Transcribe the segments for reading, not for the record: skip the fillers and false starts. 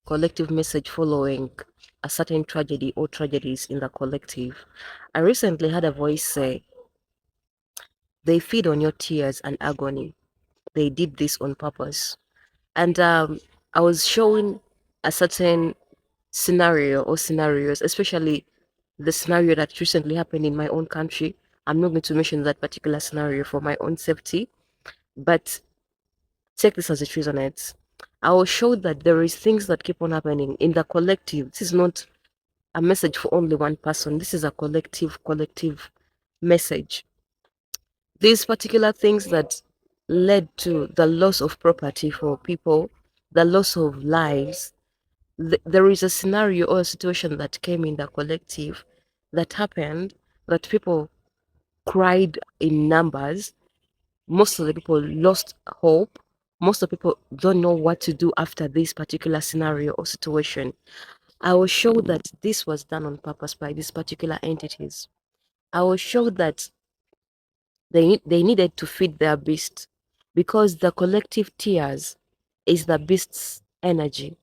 collective message following a certain tragedy or tragedies in the collective. I recently had a voice say, they feed on your tears and agony. They did this on purpose. And I was showing a certain scenario or scenarios, especially the scenario that recently happened in my own country. I'm not going to mention that particular scenario for my own safety, but take this as it resonates. I will show that there is things that keep on happening in the collective. This is not a message for only one person. This is a collective message. These particular things that led to the loss of property for people, the loss of lives. There is a scenario or a situation that came in the collective that happened that people cried in numbers. Most of the people lost hope. Most of the people don't know what to do after this particular scenario or situation. I will show that this was done on purpose by these particular entities. I will show that they needed to feed their beast because the collective tears is the beast's energy.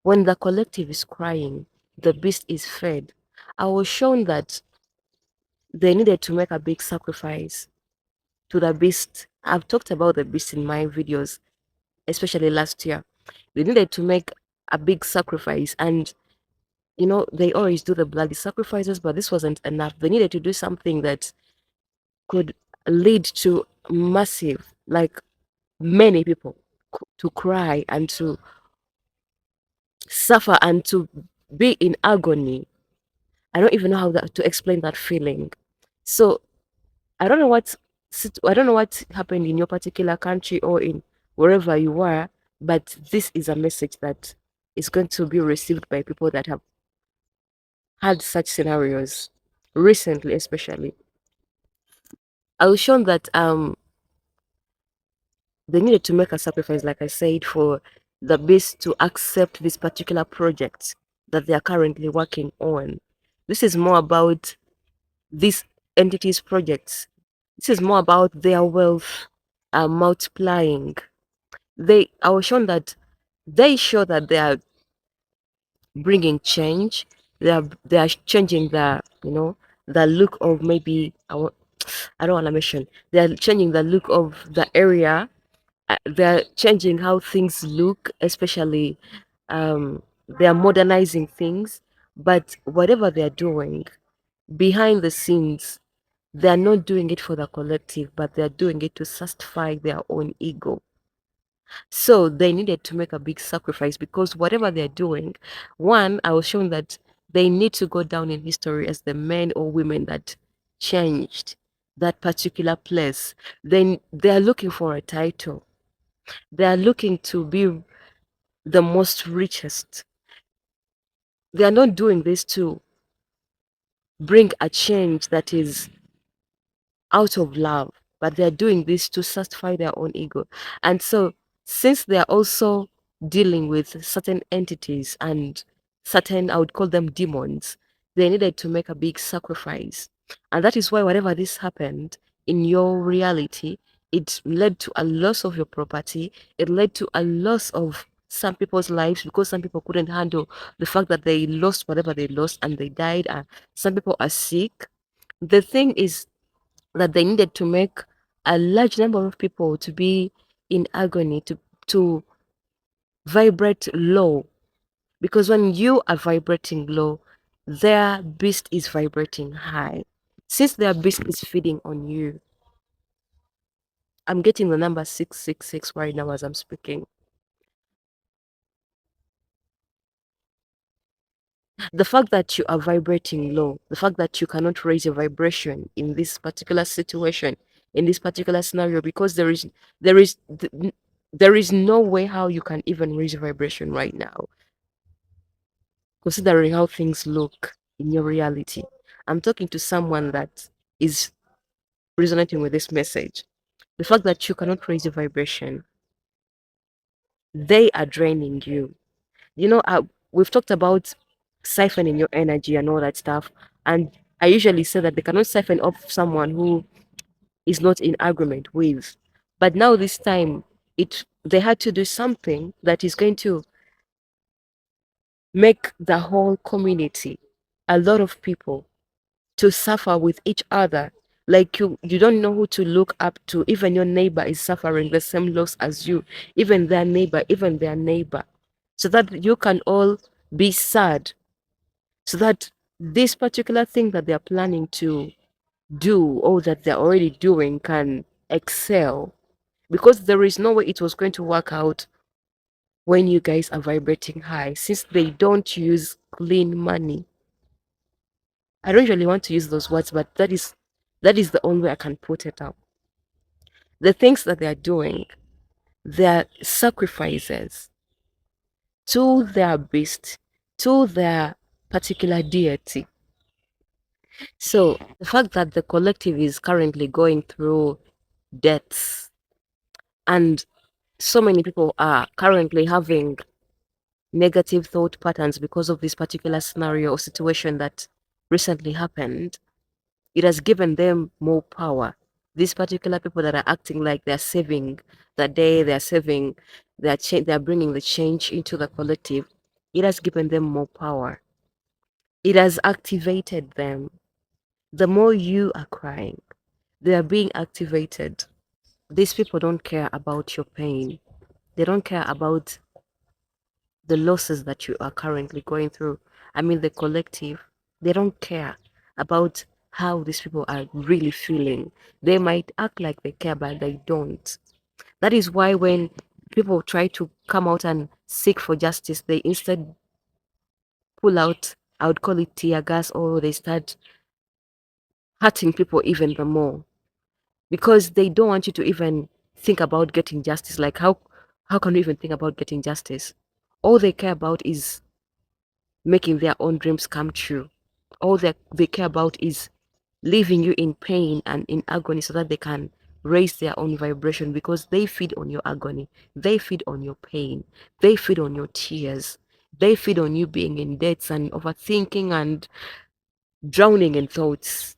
When the collective is crying, the beast is fed. I was shown that they needed to make a big sacrifice to the beast. I've talked about the beast in my videos, especially last year. They needed to make a big sacrifice, and they always do the bloody sacrifices, but this wasn't enough. They needed to do something that could lead to massive, like many people to cry and to suffer and to be in agony. I don't even know to explain that feeling. So I don't know I don't know what happened in your particular country or in wherever you were, but this is a message that is going to be received by people that have had such scenarios recently, especially. I was shown that they needed to make a sacrifice, like I said, for the beast to accept this particular project that they are currently working on. This is more about these entities' projects. This is more about their wealth multiplying. I was shown that they show that they are bringing change. They are changing the look of maybe I don't want to mention. They are changing the look of the area. They're changing how things look, especially they are modernizing things. But whatever they're doing behind the scenes, they're not doing it for the collective, but they're doing it to satisfy their own ego. So they needed to make a big sacrifice because whatever they're doing, one, I was shown that they need to go down in history as the men or women that changed that particular place. Then they're looking for a title. They are looking to be the most richest. They are not doing this to bring a change that is out of love, but they're doing this to satisfy their own ego. And so, since they are also dealing with certain entities and certain, I would call them demons, they needed to make a big sacrifice. And that is why, whatever this happened in your reality, it led to a loss of your property, it led to a loss of some people's lives because some people couldn't handle the fact that they lost whatever they lost and they died. And some people are sick. The thing is, that they needed to make a large number of people to be in agony, to vibrate low, because when you are vibrating low, their beast is vibrating high. Since their beast is feeding on you, I'm getting the number 666 right now as I'm speaking. The fact that you are vibrating low, the fact that you cannot raise your vibration in this particular situation, in this particular scenario, because there is there is no way how you can even raise your vibration right now, considering how things look in your reality. I'm talking to someone that is resonating with this message. The fact that you cannot raise your vibration, they are draining you. We've talked about siphoning your energy and all that stuff. And I usually say that they cannot siphon off someone who is not in agreement with. But now this time, they had to do something that is going to make the whole community, a lot of people, to suffer with each other. Like you don't know who to look up to. Even your neighbor is suffering the same loss as you, even their neighbor, so that you can all be sad, so that this particular thing that they're planning to do or that they're already doing can excel, because there is no way it was going to work out when you guys are vibrating high, since they don't use clean money. I don't really want to use those words, but that is the only way I can put it up. The things that they are doing, their sacrifices to their beast, to their particular deity. So the fact that the collective is currently going through deaths, and so many people are currently having negative thought patterns because of this particular scenario or situation that recently happened, it has given them more power. These particular people that are acting like they're saving the day, they're saving, they're bringing the change into the collective. It has given them more power. It has activated them. The more you are crying, they are being activated. These people don't care about your pain. They don't care about the losses that you are currently going through. I mean, the collective, they don't care about how these people are really feeling. They might act like they care, but they don't. That is why when people try to come out and seek for justice, they instead pull out, I would call it tear gas, or they start hurting people even the more, because they don't want you to even think about getting justice. Like, how can you even think about getting justice? All they care about is making their own dreams come true. All that they care about is leaving you in pain and in agony, so that they can raise their own vibration, because they feed on your agony, they feed on your pain, they feed on your tears, they feed on you being in debts and overthinking and drowning in thoughts.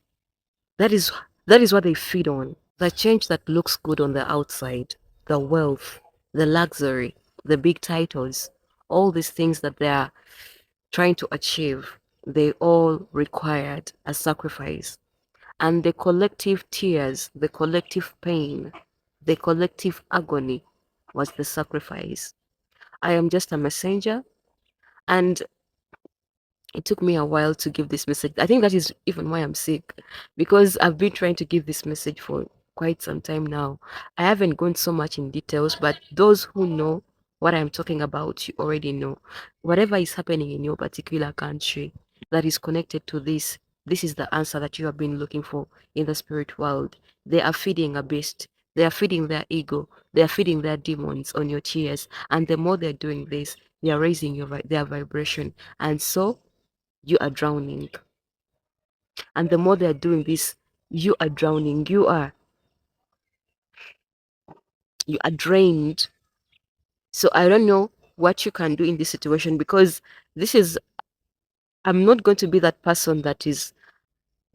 That is what they feed on. The change that looks good on the outside, the wealth, the luxury, the big titles, all these things that they are trying to achieve, they all required a sacrifice. And the collective tears, the collective pain, the collective agony was the sacrifice. I am just a messenger, and it took me a while to give this message. I think that is even why I'm sick, because I've been trying to give this message for quite some time now. I haven't gone so much in details, but those who know what I'm talking about, you already know. Whatever is happening in your particular country that is connected to this is the answer that you have been looking for in the spirit world. They are feeding a beast. They are feeding their ego. They are feeding their demons on your tears. And the more they're doing this, they are raising their vibration. And so you are drowning. And the more they're doing this, you are drowning. You are drained. So I don't know what you can do in this situation, because this is I'm not going to be that person that is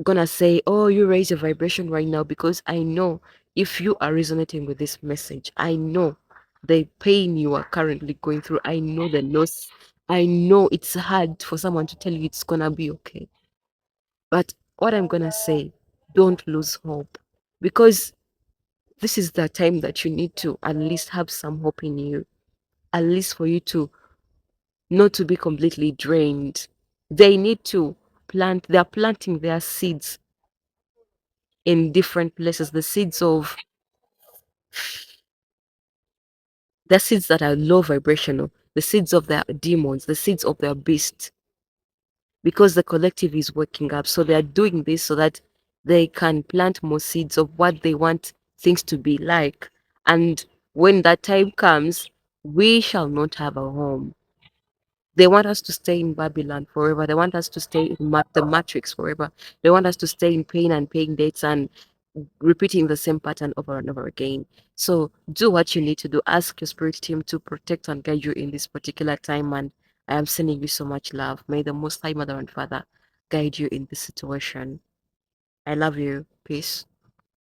gonna say, oh, you raise your vibration right now, because I know if you are resonating with this message, I know the pain you are currently going through. I know the loss. I know it's hard for someone to tell you it's gonna be okay. But what I'm gonna say, don't lose hope, because this is the time that you need to at least have some hope in you, at least for you to not to be completely drained. They need to they're planting their seeds in different places, the seeds that are low vibrational, the seeds of their demons, the seeds of their beast, because the collective is waking up. So they are doing this so that they can plant more seeds of what they want things to be like. And when that time comes, we shall not have a home. They want us to stay in Babylon forever. They want us to stay in the matrix forever. They want us to stay in pain and paying debts and repeating the same pattern over and over again. So do what you need to do. Ask your spirit team to protect and guide you in this particular time. And I am sending you so much love. May the Most High Mother and Father guide you in this situation. I love you. Peace.